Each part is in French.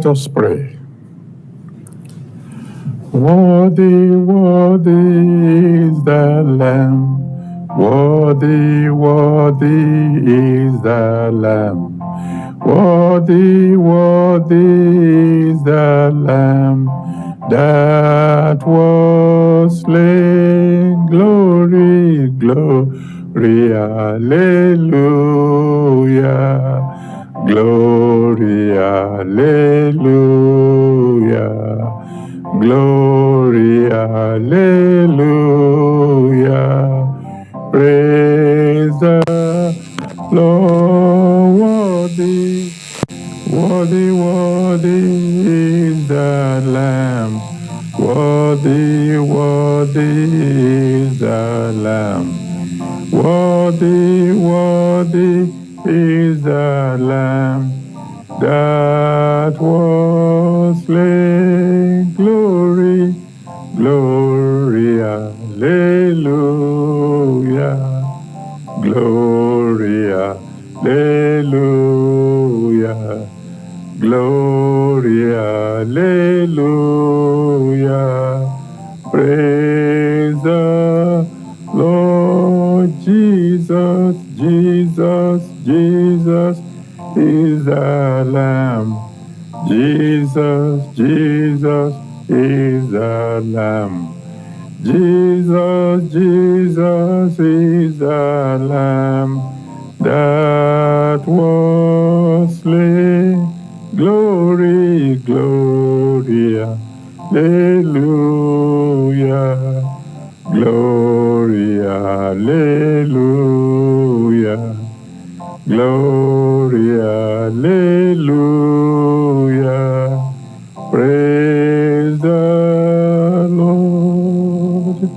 Let us pray. Worthy, worthy is the Lamb. Worthy, worthy is the Lamb. Worthy, worthy is the Lamb that was slain. Glory, glory, hallelujah. Glory, hallelujah. Glory, hallelujah. Praise the Lord. Worthy, worthy, worthy is the Lamb. Worthy, worthy is the Lamb. Worthy, worthy is the Lamb that was slain. Glory, glory, hallelujah. Glory, hallelujah. Glory, hallelujah. Praise the Lord. Jesus, Jesus, Jesus is the Lamb. Jesus, Jesus is the Lamb. Jesus, Jesus is the Lamb that was slain. Glory, glory, hallelujah. Glory, hallelujah. Glory, hallelujah. Praise the Lord.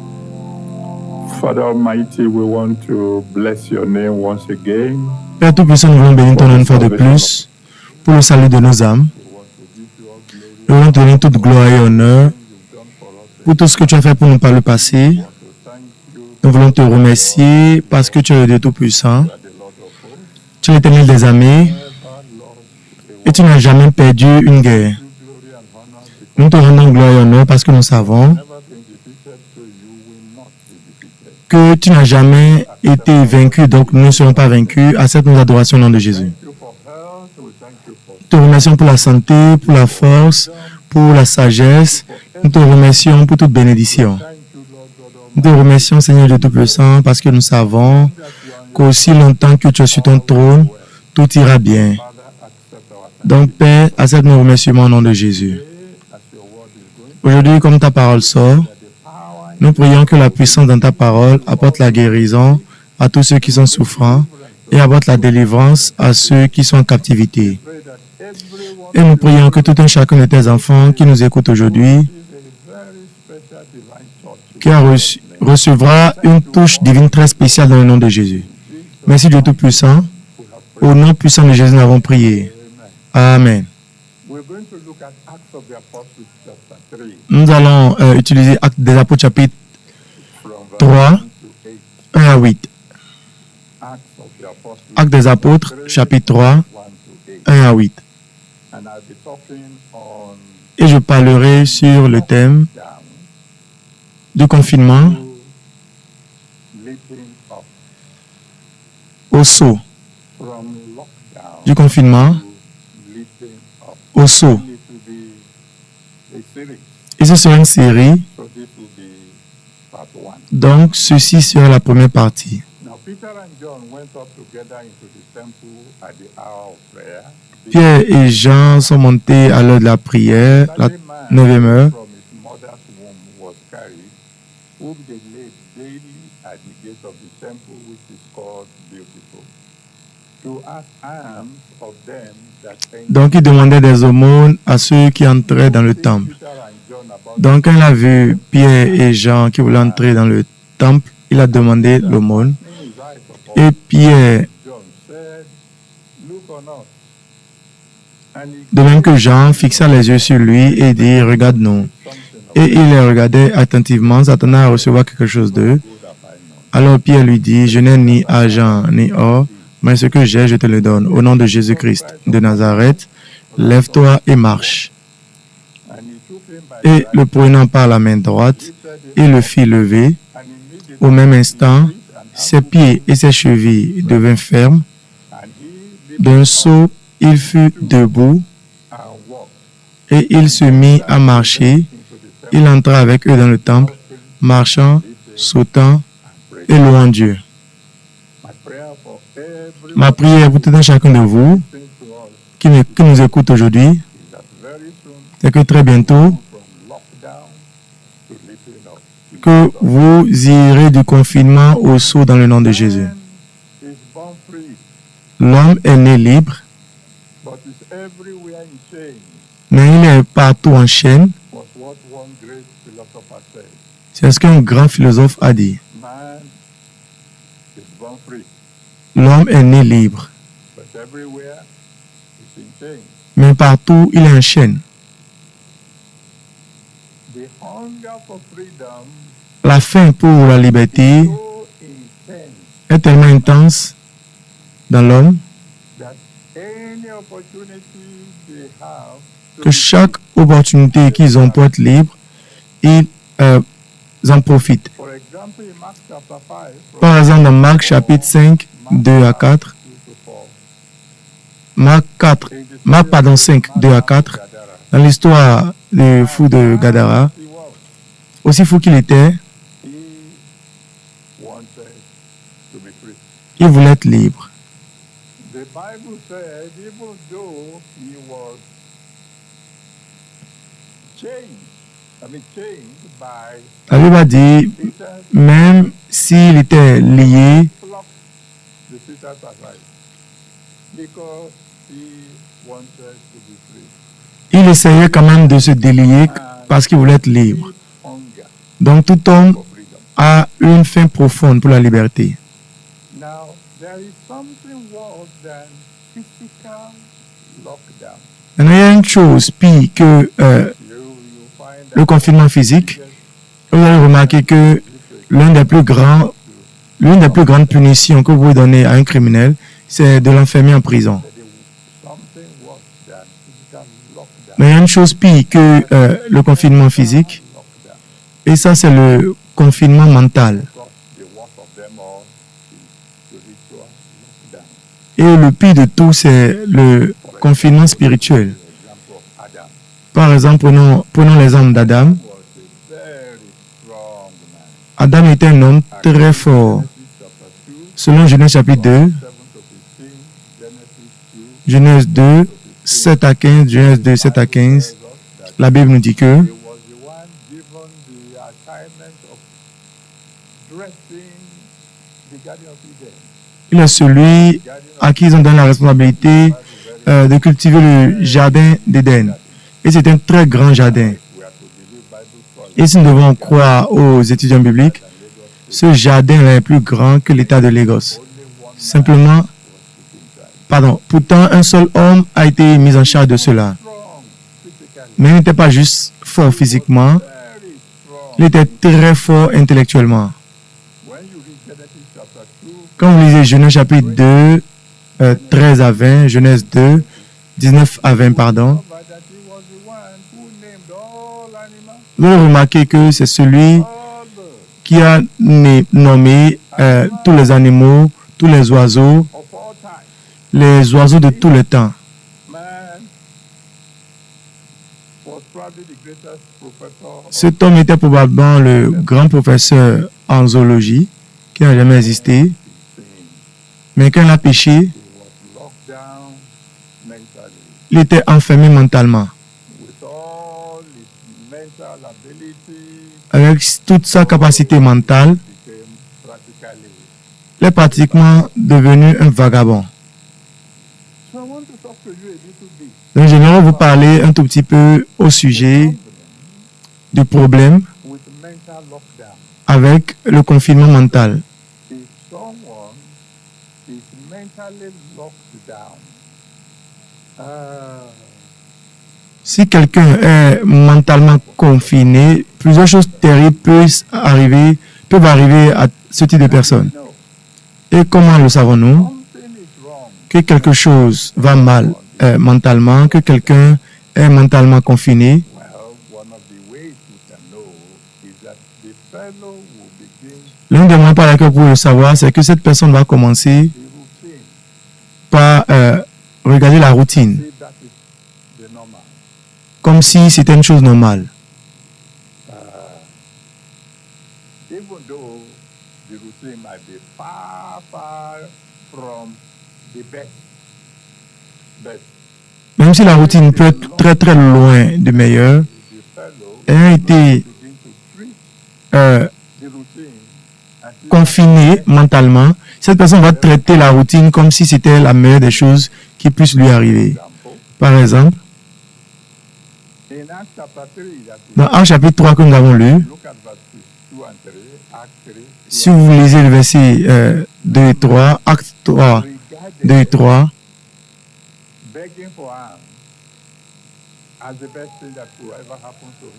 Father Almighty, we want to bless your name once again. Père Tout-Puissant, nous voulons bénir ton nom une fois de plus pour le salut de nos âmes. Nous voulons te donner toute gloire et honneur pour tout ce que tu as fait pour nous par le passé. Nous voulons te remercier parce que tu es le Dieu Tout-Puissant. Tu es l'Éternel des armées et tu n'as jamais perdu une guerre. Nous te rendons gloire et honneur parce que nous savons que tu n'as jamais été vaincu, donc nous ne serons pas vaincus. Accepte nos adorations au nom de Jésus. Nous te remercions pour la santé, pour la force, pour la sagesse. Nous te remercions pour toute bénédiction. Nous te remercions, Seigneur Dieu Tout-Puissant, parce que nous savons qu'aussi longtemps que tu es sur ton trône, tout ira bien. Donc, Père, accepte nos remerciements au nom de Jésus. Aujourd'hui, comme ta parole sort, nous prions que la puissance dans ta parole apporte la guérison à tous ceux qui sont souffrants et apporte la délivrance à ceux qui sont en captivité. Et nous prions que tout un chacun de tes enfants qui nous écoutent aujourd'hui, qui recevra une touche divine très spéciale dans le nom de Jésus. Merci Dieu Tout-Puissant. Au nom puissant de Jésus, nous avons prié. Amen. Nous allons utiliser Actes des Apôtres chapitre 3, 1 à 8. Actes des Apôtres chapitre 3, 1 à 8. Et je parlerai sur le thème du confinement au saut. Du confinement au saut. Et ce sera une série. Donc, ceci sera la première partie. Pierre et Jean sont montés à l'heure de la prière, la 9e heure. Donc, il demandait des aumônes à ceux qui entraient dans le temple. Donc, quand il a vu Pierre et Jean qui voulaient entrer dans le temple, il a demandé l'aumône. Et Pierre, de même que Jean, fixa les yeux sur lui et dit, regarde-nous. Et il les regardait attentivement, s'attendant à recevoir quelque chose d'eux. Alors Pierre lui dit, je n'ai ni argent ni or, mais ce que j'ai, je te le donne. Au nom de Jésus-Christ de Nazareth, lève-toi et marche. And he took him by Et the le prenant par la main droite, il le fit lever. and immediately Au même instant, ses pieds et ses chevilles devinrent fermes. and he D'un saut, il fut debout and walked et il se mit à marcher. into the temple Il entra avec eux dans le temple, marchant, sautant et louant Dieu. my prayer for every Ma prière pour tout un chacun de vous thing to us qui nous écoute aujourd'hui, is that very soon c'est que très bientôt, from lockdown to lifting up. que vous irez du confinement au saut dans le nom de Jésus. Man is born free, L'homme est né libre, but is everywhere in chains. mais il est partout en chaîne. Was what one great philosopher said. C'est ce qu'un grand philosophe a dit. Man is born free, L'homme est né libre, but everywhere is in chains. mais partout il est en chaîne. The hunger for freedom La faim pour la liberté so intense est tellement intense dans l'homme that any opportunity they have que chaque opportunité qu'ils ont pour être libres, ils en profitent. for example, in Mark chapter 5, from Par exemple, dans Marc chapitre 5, 2 à 4, 2 to 4, Marc 5, 2 à 4, Gadara, dans l'histoire du fou de Gadara, he was. aussi fou qu'il était, He wanted to be free. il voulait être libre. The Bible said, even though he was chained by La Bible a dit, Satan, même s'il était lié, plucked the Satan's advice because he wanted to be free. il essayait quand même de se délier parce qu'il voulait être libre. Deep hunger Donc tout homme for freedom. a une faim profonde pour la liberté. Now, there is something worse than physical lockdown. Maintenant, il y a une chose pire que You find le confinement physique. Vous allez remarquer que l'une des plus grandes punitions que vous pouvez donner à un criminel, c'est de l'enfermer en prison. something worse than physical lockdown. Mais il y a une chose pire que le confinement physique, Lockdown. et ça c'est le confinement mental. Because the worst of them all is spiritual lockdown. Et le pire de tout, c'est le confinement spirituel. For example of Adam Par exemple, prenons l'exemple d'Adam. was a very strong man. Adam était un homme très fort. Genesis chapter 2, Selon Genèse chapitre 2, 7 to 15, Genesis 2, Genèse 2, 7 à 15, Genèse 2, 7 à 15, tells us that la Bible nous dit que he was the one given the assignment of dressing the Garden of Eden. il est celui à qui ils ont donné la responsabilité de cultiver le jardin d'Éden. Et c'est un très grand jardin. We are to believe Bible scholars Et si nous devons croire aux étudiants bibliques, ce jardin est plus grand que l'État de Lagos. only one Simplement, pourtant un seul homme a été mis en charge de cela. strong physically, Mais il n'était pas juste fort physiquement, very strong. il était très fort intellectuellement. When you read Genesis chapter 2, Quand vous lisez Genèse chapitre 2, 13 à 20, Genèse 2, 19 à 20, pardon, but that he was the one who named all animals, vous allez remarquer que c'est celui all birds qui a nommé tous les animaux, tous les oiseaux, of all time. les oiseaux de tout le temps. Man was probably the greatest professor of Cet homme était probablement le grand professeur en zoologie qui n'a jamais existé, sin. mais quand il a péché, He was locked down mentally il était enfermé mentalement. with all his mental abilities. Avec toute sa capacité mentale, Became practically. il est pratiquement devenu un vagabond. So I want to talk to you a little bit. Donc, j'aimerais vous parler un tout petit peu au sujet du problème With mental lockdown. avec le confinement mental. If someone is mentally locked down, Si quelqu'un est mentalement confiné, plusieurs choses terribles peuvent arriver à ce type de personne. no, Et comment le savons-nous? something is wrong Que quelque chose va mal on mentalement, que quelqu'un est mentalement confiné? Well, one of the ways we can know is that the fellow will begin L'un des moyens par lesquels vous pouvez le savoir, c'est que cette personne va commencer the routine. par regarder la routine, See, that is the normal. comme si c'était une chose normale. Even though the routine might be far, far from the best. But Même si la routine peut être très très loin du meilleur, the fellow ayant été begin to treat the routine as if confiné mentalement, cette personne va traiter la routine comme si c'était la meilleure des choses qui puissent lui arriver. example. Par exemple, In Acts chapter 3, that we dans Actes chapitre 3 que nous avons lu, look at verses 2 and 3, Acts 3, si vous lisez le verset 2 et 3, Actes 3, 2 et 3, begging for alms as the best thing that could ever happen to him.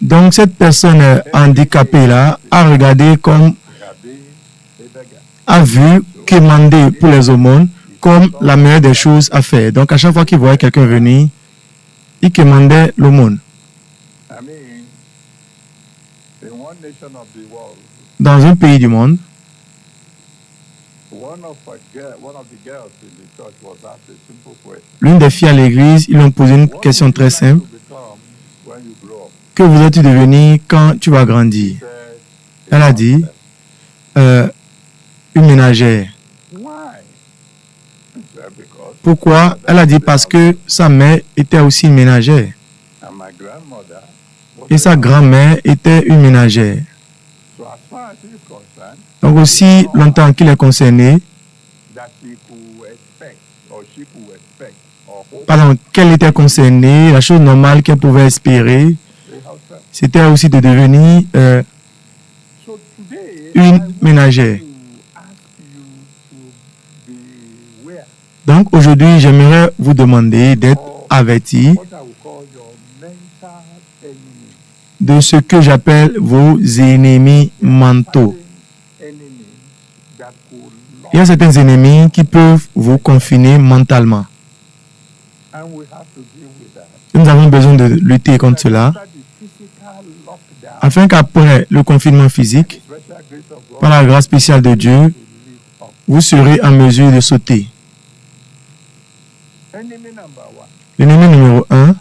donc cette personne handicapée là a regardé comme, Rabbi, a beggar. a vu quémander pour les aumônes comme la meilleure des choses à faire. Donc à chaque fois qu'il voyait quelqu'un venir, il quémandait l'aumône. I mean, in one nation of the world, Dans un pays du monde, one of the girls in the church was asked a simple question. l'une des filles à l'église, ils lui ont posé une question très simple. What would you like to become when you grow up? Que voudrais-tu devenir quand tu vas grandir? Said, Elle a dit, une ménagère. why? He said, because Pourquoi? Elle a dit parce que sa mère était aussi une ménagère. and my grandmother was Et sa grand-mère était une ménagère. so as far as he's concerned, Donc aussi longtemps qu'il est concerné, that he could expect or she could expect or hope pardon, qu'elle était concernée, la chose normale qu'elle pouvait espérer, to herself. c'était aussi de devenir So today, une I want ménagère. to ask you to be aware Donc aujourd'hui, j'aimerais vous demander d'être averti what I will call your mental enemy. de ce que j'appelle vos ennemis mentaux. Certain enemies that could lock, Il y a certains ennemis qui peuvent vous confiner mentalement. and we have to deal with that. Nous avons besoin de lutter contre cela After the physical lockdown, afin qu'après le confinement physique, special grace of God, par la grâce spéciale de Dieu, to live up. vous serez en mesure de sauter. Enemy number one, L'ennemi numéro 1,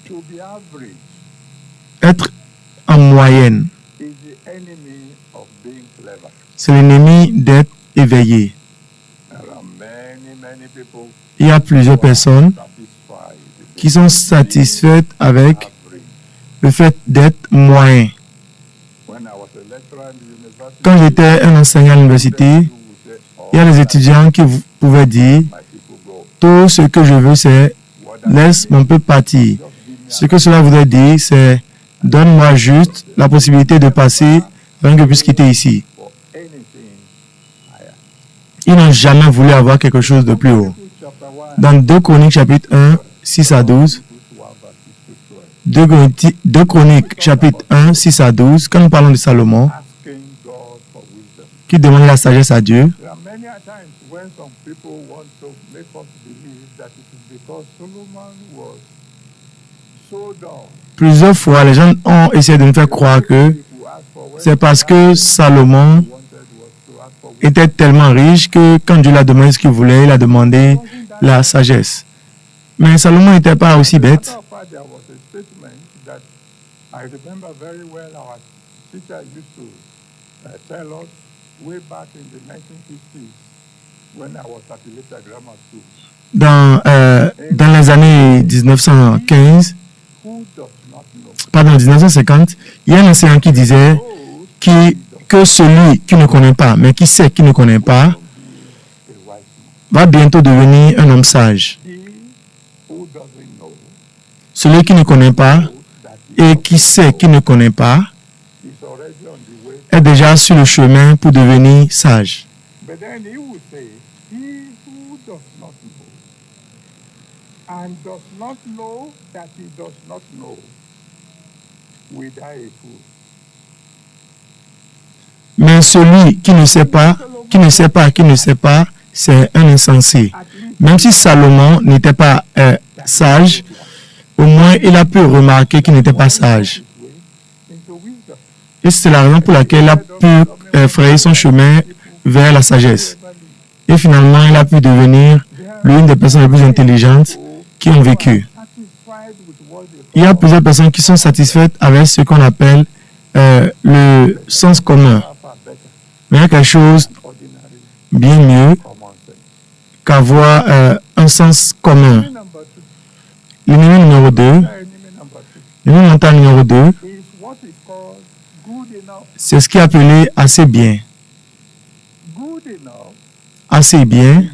to be average, être en moyenne. is the enemy of being clever. C'est l'ennemi d'être éveillé. There are many people Il y a plusieurs personnes satisfied with qui sont satisfaites avec average. le fait d'être moyen. When I was a lecturer in the university, Quand j'étais un enseignant à l'université, you would say, oh, il y a des étudiants qui pouvaient dire, my people go. tout ce que je veux, c'est What that laisse mon peuple partir. just give me Ce que cela voudrait dire, c'est donne-moi juste la possibilité de passer afin que je puisse quitter ici. for anything higher. Ils n'ont jamais voulu avoir quelque chose de plus haut. Chapter 1, Dans 2 Chroniques chapitre 1, 6 à 12, 2 Chroniques chapitre 1, 6 à 12, quand nous parlons de Salomon, asking God for wisdom. qui demande la sagesse à Dieu, There are many a times when some people want to make us believe that it is because Solomon was so dull. plusieurs fois, les gens ont essayé de nous faire croire que c'est parce que Salomon était tellement riche que quand Dieu l'a demandé ce qu'il voulait, il a demandé la sagesse. Mais Salomon n'était pas aussi bête. There was a statement that I remember very well our teacher used to tell us way back in the 1950s when I was at Ileta Grammar School. Dans les années 1915, Who does not know? pardon, 1950, il y a un enseignant qui disait que celui qui ne connaît pas, mais qui sait qu'il ne connaît pas, A wise man. va bientôt devenir un homme sage. He who doesn't know Celui qui ne connaît pas that he et qui sait qu'il ne connaît pas is already on the way. est déjà sur le chemin pour devenir sage. But then he would say, he who does not know and does not know that he does not know will die a fool. Mais celui qui ne sait pas, qui ne sait pas, qui ne sait pas, c'est un insensé. At least Même si Salomon n'était pas sage, au moins il a pu remarquer qu'il n'était pas sage. Et c'est la raison pour laquelle il a pu frayer son chemin vers la sagesse. Et finalement, il a pu devenir l'une des personnes les plus intelligentes qui ont vécu. Il y a plusieurs personnes qui sont satisfaites avec ce qu'on appelle le sens commun. Mais il y a quelque chose bien mieux qu'avoir un sens commun. L'ennemi numéro 2, l'ennemi mental numéro 2, c'est ce qui est appelé assez bien. Assez bien,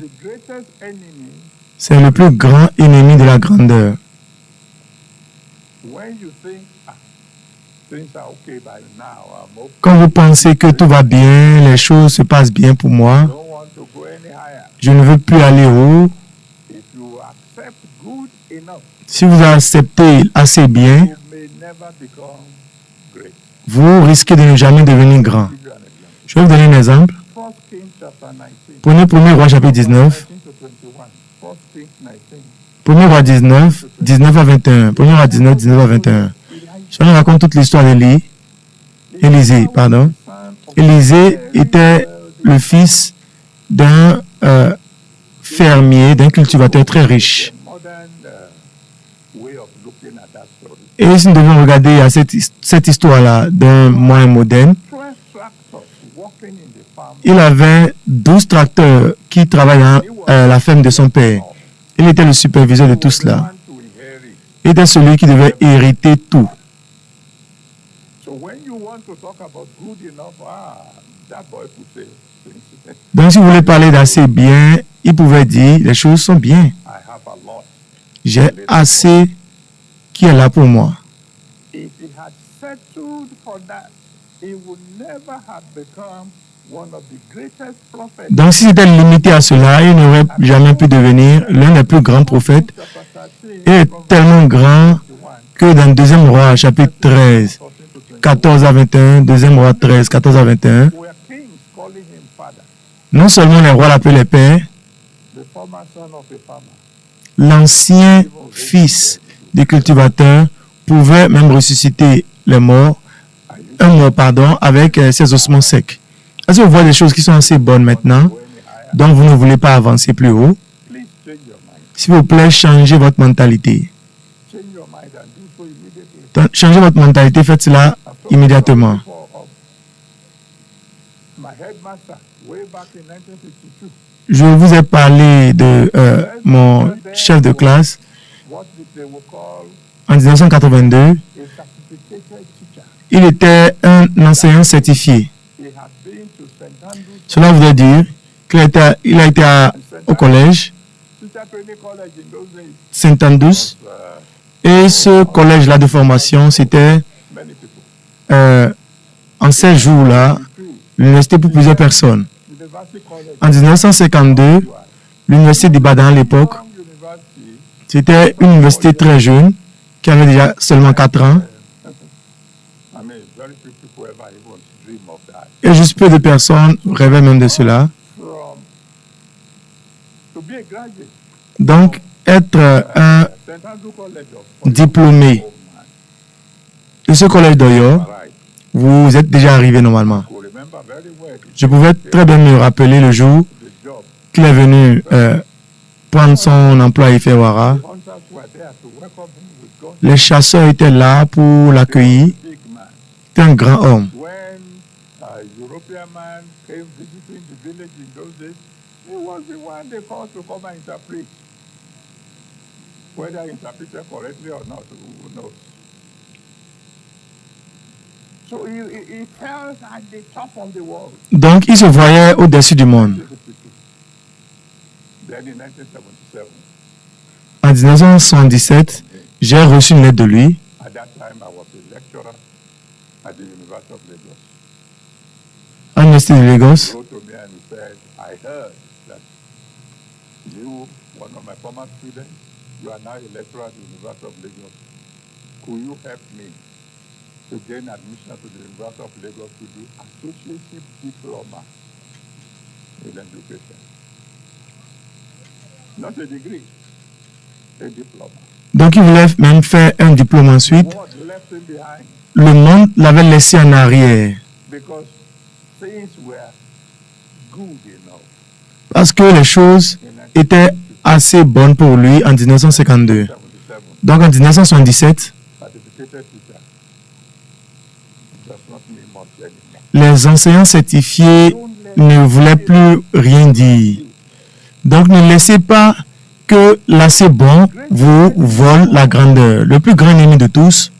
c'est le plus grand ennemi de la grandeur. Quand vous pensez que tout va bien, les choses se passent bien pour moi, je ne veux plus aller haut. Si vous acceptez assez bien, vous risquez de ne jamais devenir grand. Je vais vous donner un exemple. Prenez 1er roi chapitre 19. 1er roi 19, 19 à 21. 1er roi 19, 19 à 21. Je vous raconte toute l'histoire d'Élisée. Élisée était le fils d'un fermier, d'un cultivateur très riche. Et si nous devons regarder à cette histoire-là d'un moyen moderne, il avait 12 tracteurs qui travaillaient dans la ferme de son père. Il était le superviseur de tout cela. Il était celui qui devait hériter tout. Donc si vous voulez parler d'assez bien, il pouvait dire, les choses sont bien. J'ai assez qui est là pour moi. Donc si c'était limité à cela, il n'aurait jamais pu devenir l'un des plus grands prophètes. Il est tellement grand que dans 2e roi chapitre 13, 14 à 21, 2e roi 13, 14 à 21, non seulement les rois l'appelaient père, l'ancien fils des cultivateurs pouvait même ressusciter les morts, avec ses ossements secs. Est-ce que vous voyez des choses qui sont assez bonnes maintenant, donc vous ne voulez pas avancer plus haut? S'il vous plaît, changez votre mentalité. Changez votre mentalité, faites cela immédiatement. Je vous ai parlé de mon chef de classe en 1982. Il était un enseignant certifié. Cela voudrait dire qu'il a été au collège Saint-Andrews. Et ce collège-là de formation, c'était en ces jours-là, l'université pour plusieurs personnes. En 1952, l'université d'Ibadan à l'époque, c'était une université très jeune, qui avait déjà seulement 4 ans. Et juste peu de personnes rêvaient même de cela. Donc, être un diplômé de ce collège d'Oyo, vous êtes déjà arrivé normalement. Je pouvais très bien me rappeler le jour qu'il est venu prendre son emploi à Ifewara. Les chasseurs étaient là pour l'accueillir. C'était un grand homme. Donc, il se voyait au-dessus du monde. En 1977, j'ai reçu une lettre de lui. À l'Université de Lagos. To gain admission to the University of Lagos to do associate diploma in education. not a degree, a diploma. Donc il voulait même faire un diplôme ensuite. What left him behind? Le monde l'avait laissé en arrière Because things were good enough. parce que les choses étaient assez bonnes pour lui en 1952. 77, Donc en 1977, certificated teacher does not mean much anymore. les enseignants certifiés ne voulaient plus rien dire. Donc ne laissez pas que l'assez bon vous vole la grandeur. Le plus grand ennemi de tous,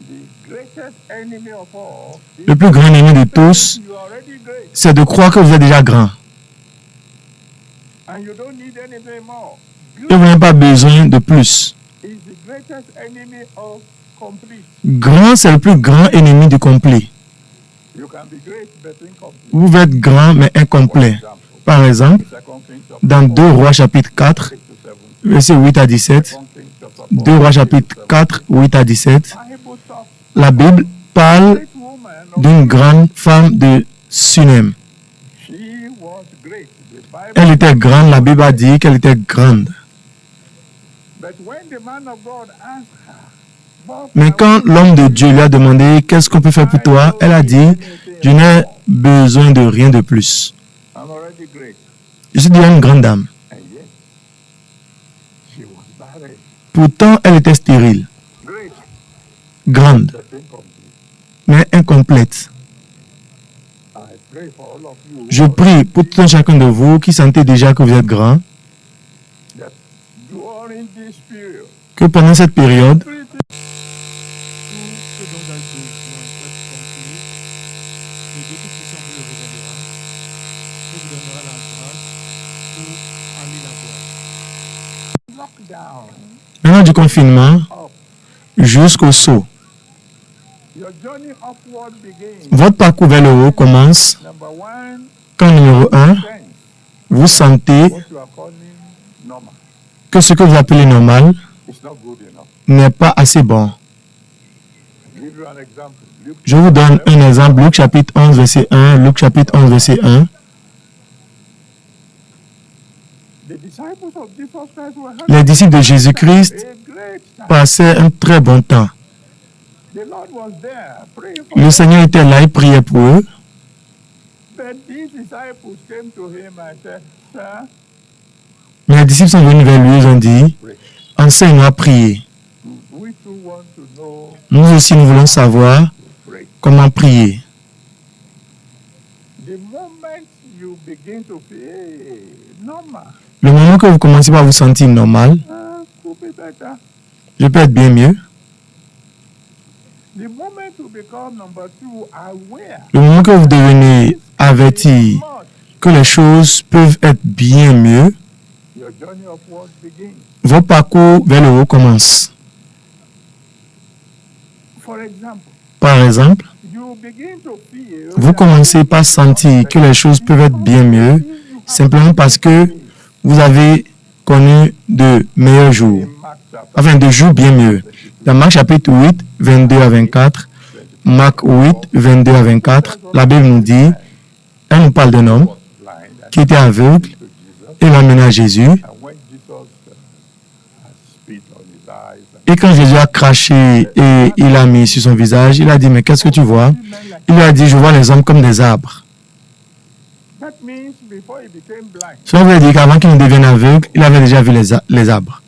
The greatest enemy of all is le plus grand ennemi de tous, you are already great c'est de croire que vous êtes déjà grand and you don't need anything more. et vous n'avez pas besoin de plus. Is the greatest enemy of complete. Grand, c'est le plus grand ennemi du complet. You can be great but incomplete. Vous pouvez être grand mais incomplet. Par exemple, 2 Kings chapter dans 2 Rois chapitre 4, 6 to 7. versets 8 à 17, 2 Kings chapter 2 Rois chapitre 4, 8 à 17, Bible talks la Bible parle great woman of d'une grande femme de Sunem. she was great. The Bible Elle était grande, la Bible a dit qu'elle était grande. but when the man of God asked her, "What Mais quand l'homme de Dieu lui a demandé qu'est-ce qu'on peut faire pour toi, elle a dit, je n'ai besoin de rien de plus. I'm already great." Je suis déjà une grande dame. And yet she was barren. Pourtant, elle était stérile, Great grande, but incomplete. mais incomplète. I pray for all of you Je prie pour tout un chacun de vous qui sentez déjà que vous êtes grand, that during this period, que pendant cette période, everything Tout ce dont vous avez besoin d'être compris, le Dieu Tout-Puissant vous le révélera et vous donnera la grâce pour aller la voir. lockdown maintenant du confinement up, jusqu'au saut, your journey upward begins. votre parcours vers le haut commence Number one, quand numéro 1, sense vous sentez what you are calling normal. que ce que vous appelez normal It's not good enough. n'est pas assez bon. I'll give you an example. Luke Je vous donne un exemple, Luc chapitre 11, verset 1, Luc chapitre 11, verset 1. the disciples of Jesus Christ were having Les disciples de Jésus-Christ a great time. passaient un très bon temps. The Lord was there praying for Le them. Seigneur était là, il priait pour eux. But these disciples came to him and said, "Sir, Mais les disciples sont venus vers lui, ils ont dit, enseigne-nous à prier. we too want to know Nous aussi, nous voulons savoir to pray." comment prier. The moment you begin to feel normal, Le moment que vous commencez par vous sentir normal, could be better. je peux être bien mieux. The moment you become number two, aware Le moment que vous devenez averti much, que les choses peuvent être bien mieux, your journey upward begins. votre parcours vers le haut commence. For example, Par exemple, you begin to feel vous commencez par sentir que les choses peuvent être bien mieux simplement parce que vous avez connu de meilleurs jours, in Mark chapter enfin de jours bien mieux. Dans Marc chapitre 8, 22 à 24, Marc 8, 22 à 24, la Bible nous dit, elle nous parle d'un homme was blind and qui était aveugle to Jesus. et l'emmena à Jésus. And when Jesus had spit on his eyes, Et quand Jésus a craché et il a mis sur son visage, il a dit, mais qu'est-ce que tu vois? Il lui a dit, je vois les hommes comme des arbres. that means before he became blind, Cela veut dire qu'avant qu'il ne devienne aveugle, il avait déjà vu les arbres.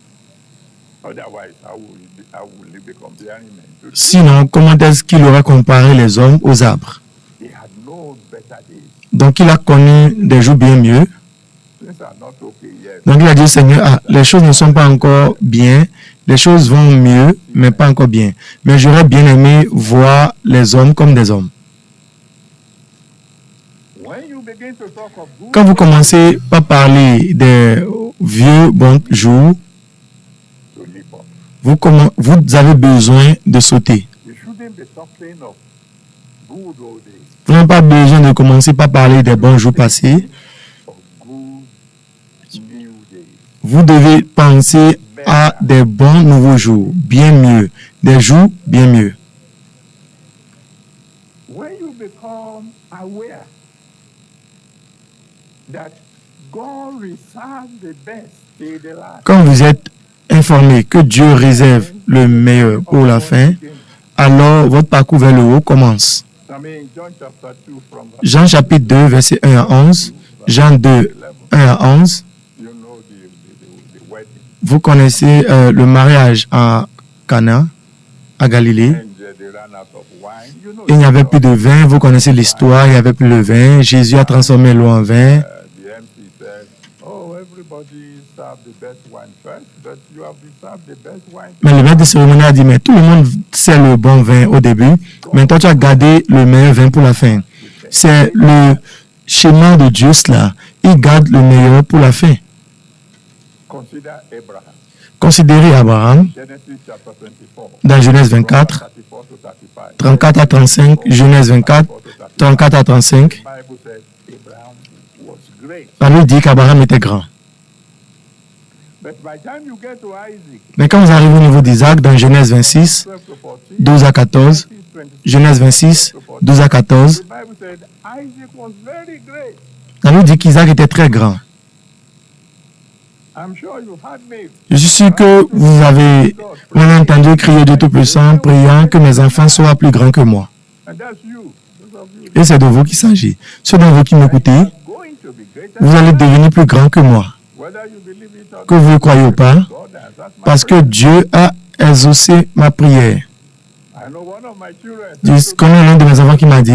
otherwise how will he be comparing men to? Sinon, comment est-ce qu'il aurait comparé les hommes aux arbres? He had known better days. Donc il a connu des jours bien mieux. Things are not okay yet. Donc il a dit au Seigneur, ah, les choses ne sont pas encore bien, les choses vont mieux, mais pas encore bien. Mais j'aurais bien aimé voir les hommes comme des hommes. When you begin to talk of good Quand vous commencez par parler des vieux bons jours, to live up, vous avez besoin de sauter. you shouldn't be talking of good old days Vous n'avez pas besoin de commencer par parler des bons jours passés. or good new days. Vous devez penser à des bons nouveaux jours, bien mieux. Des jours bien mieux. When you become aware that God reserved the best till the last. Quand vous êtes informé que Dieu réserve le meilleur pour la fin, alors votre parcours vers le haut commence. I mean, John chapter 2 from verse Jean chapitre 2, verset 1 à 11. Jean 2, 1 à 11. you know the wedding. Vous connaissez le mariage à Cana, à Galilée. And they ran out of wine. You know Il n'y avait the plus de vin. Vous connaissez l'histoire. Il n'y avait plus de vin. Jésus a transformé l'eau en vin. the MC said, oh, everybody serve the best wine first, but you have served the best wine. Mais le maître de cérémonie a dit, mais tout le monde sait le bon vin au début, mais toi tu as gardé le meilleur vin pour la fin. C'est le schéma de Dieu cela. Il garde le meilleur pour la fin. Consider Abraham. Considérez Abraham Genesis chapter 24. dans Genèse 24, 34 to 35. 34 à 35, Genèse 24, 34 à 35. The Bible said Abraham was great. La Bible dit qu'Abraham était grand. But by the time you get to Isaac, Mais quand vous arrivez au niveau d'Isaac, dans Genèse 26, 12 to 14, 12 à 14, Genèse 26, 12 à 14, the Bible said Isaac was very great. la Bible dit qu'Isaac était très grand. I'm sure you've heard me. Je suis sûr que vous avez entendu crier Dieu Tout-Puissant, priant que mes enfants soient plus grands que moi. And that's you. Those of you Et c'est de vous qu'il s'agit. Ceux d'entre vous qui m'écoutez, are going to be greater. vous allez devenir plus grands que moi, Whether you believe it or que vous le croyez ou pas, God answers my parce que Dieu a exaucé ma prière. I know one of my children. Juste comme l'un de mes enfants qui m'a dit,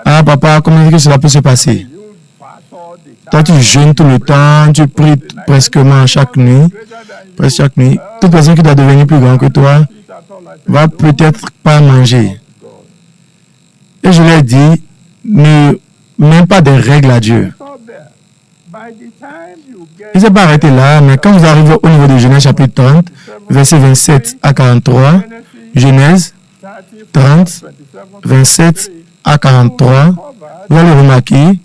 ah papa, comment est-ce que cela peut se passer? You fast all the Toi, time. tu jeûnes tout le temps, tu pries presque chaque nuit, Greater than you. presque chaque nuit. Toute personne qui doit devenir plus grand que toi Eat at all. I said, va peut-être pas manger. God. Et je lui ai dit, ne mets pas des règles à Dieu. Stop there. By the time you get Il ne s'est pas arrêté là, mais quand vous arrivez au niveau de Genèse chapitre 30, versets 27 à 43, Genèse 30, 27 à 43, vous allez remarquer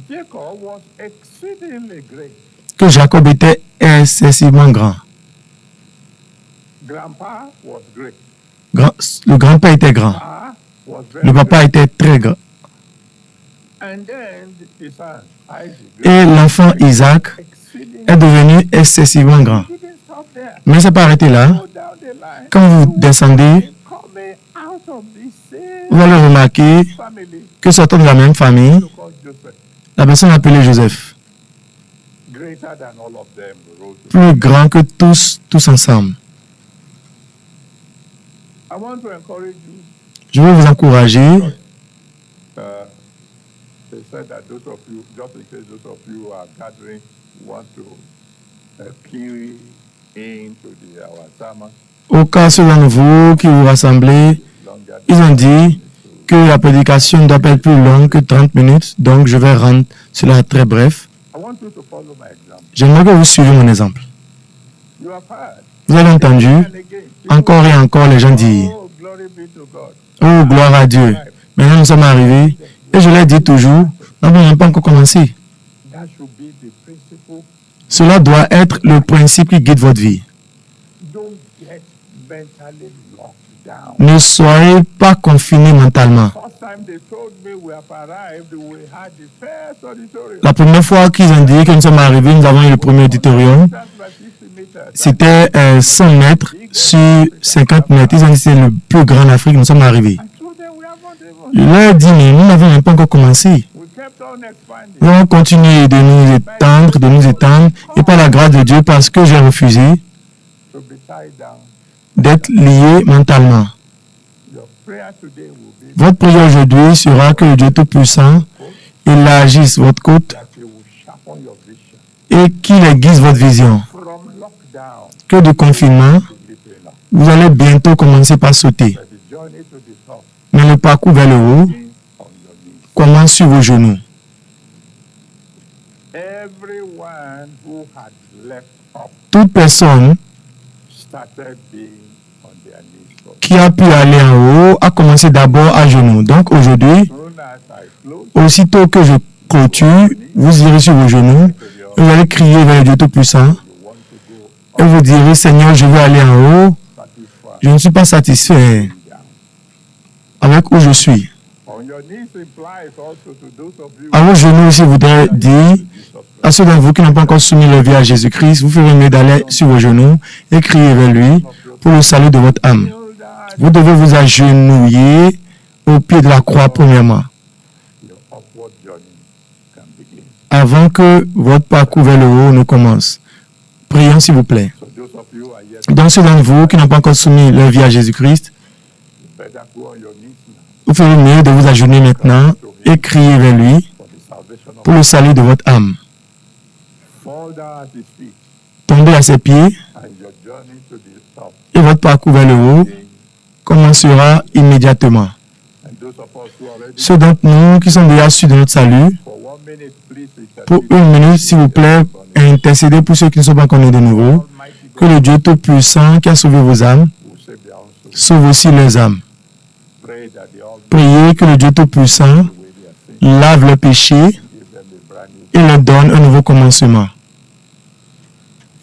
Jacob was exceedingly great. que Jacob était excessivement grand. Grandpa was great. Le grand-père était grand. Pa was very Le papa était très grand. And then his son, Isaac, Et l'enfant Isaac exceedingly est devenu excessivement grand. He didn't stop there. Mais il ne s'est pas arrêté là. Go down the line. Quand vous descendez, Coming out of this same vous allez remarquer family, que sortant de la même famille, so called Joseph, la personne appelée Joseph, greater than all of them, wrote. plus grand que tous ensemble. I want to encourage you. Je veux vous encourager. They said that those of you, just in case those of you who are gathering want to key into our sermon, Au cas ceux d'entre vous qui vous rassemblez, longer ils ont dit que la prédication ne doit pas être plus longue que 30 minutes, donc je vais rendre cela très bref. I want you to follow my example. J'aimerais que vous suiviez mon exemple. You have heard. Vous avez entendu And again, encore et encore les gens dire oh, glory be to God. « Oh, gloire à Dieu ». Maintenant, nous sommes arrivés et je l'ai dit toujours, nous n'avons pas encore commencé. That should be the principle. Cela doit être le principe qui guide votre vie. Don't get mentally locked down. Ne soyez pas confinés mentalement. First time they told me we have arrived, we had the first auditorium. La première fois qu'ils ont dit que nous sommes arrivés, nous avons eu le premier auditorium. That's by 50 meters. C'était 100 mètres sur 50 mètres. Ils ont dit que c'est le plus grand en Afrique, nous sommes arrivés. I told them we haven't even. Je leur ai dit, mais nous n'avons même pas encore commencé. We kept on expanding. Nous allons continuer de nous étendre, et par la grâce de Dieu, parce que j'ai refusé To be tied down. d'être lié mentalement. Your prayer today will be Votre prière aujourd'hui sera que le Dieu Tout-Puissant élargisse votre côte that He will sharpen your vision et qu'il aiguise votre vision. from lockdown Que de confinement, to living up. vous allez bientôt commencer par sauter. But the journey to the top Mais le parcours vers le haut is on your knees. commence sur vos genoux. Everyone who had left up Toute personne started being on their knees. So qui a pu aller en haut a commencé d'abord à genoux. Donc aujourd'hui, soon as I close, aussitôt que je clôture, vous irez sur vos genoux, et vous allez crier vers le Dieu Tout-Puissant you want to go et vous direz, Seigneur, je veux aller en haut, satisfied je ne suis pas satisfait down. avec où je suis. On your knees implies also to those of you À vos genoux aussi, je voudrais dire à ceux d'entre vous qui n'ont pas encore soumis leur vie à Jésus-Christ, vous ferez mieux d'aller sur vos genoux et crier vers lui pour le salut de votre âme. kneel down, Vous devez vous agenouiller au pied de la croix premièrement, your upward journey can begin. avant que votre parcours vers le haut ne commence. Prions s'il vous plaît. So those of you who are yet, Donc ceux d'entre vous qui n'ont pas encore soumis leur vie à Jésus-Christ, you better go on your knees now vous ferez mieux de vous agenouiller maintenant et crier vers lui for the salvation of pour le salut de votre âme. fall down at his feet, Tombez à ses pieds and your journey to the top et votre parcours vers le haut begins. commencera immédiatement. And those of us who are ready, Ceux d'entre nous qui sont déjà sûrs de notre salut, for 1 minute, please pour intercede. une minute, s'il vous plaît, intercédez pour ceux qui ne sont pas encore nés de nouveau. Almighty Que God le Dieu Tout-Puissant qui a sauvé vos âmes will save their own soul. sauve aussi leurs âmes. Pray that the Almighty Priez que le Dieu Tout-Puissant will their sin, lave leurs péchés give them a brand new. et leur donne un nouveau commencement.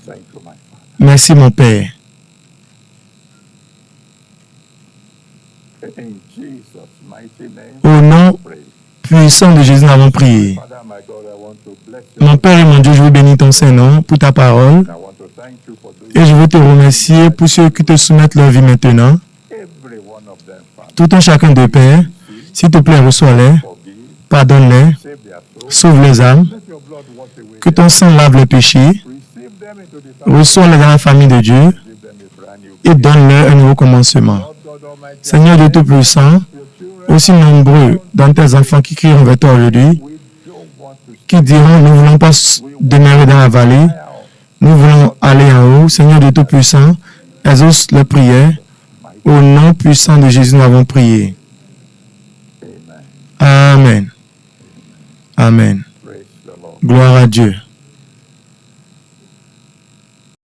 Thank you, my Father. Merci mon Père. In Jesus' mighty name, Au nom pray. puissant de Jésus, nous avons prié. Father, my God, I want to bless you. Mon Père et mon Dieu, je veux bénir ton Saint-Nom pour ta parole I want to thank you for those, et je veux te remercier pour ceux qui te soumettent leur vie maintenant. every one of them, Father. Tout un chacun de Père, s'il te plaît, reçois-les, Forgive, pardonne-les, save their souls. sauve les âmes, Let your blood wash away. que ton sang lave les péchés, Receive them into the family. reçois-les dans la famille de Dieu Give them a brand new. et donne-leur un nouveau commencement. Lord God Almighty, Seigneur Dieu Tout-Puissant, your children, aussi nombreux dans tes enfants qui crieront vers toi aujourd'hui, we don't want to qui diront, nous ne voulons pas demeurer dans la vallée, stay out. nous voulons aller en haut. Seigneur Dieu Tout-Puissant, exauce leurs prières. Au nom puissant de Jésus, nous avons prié. Amen. Amen. Amen. Praise the Lord. Gloire à Dieu.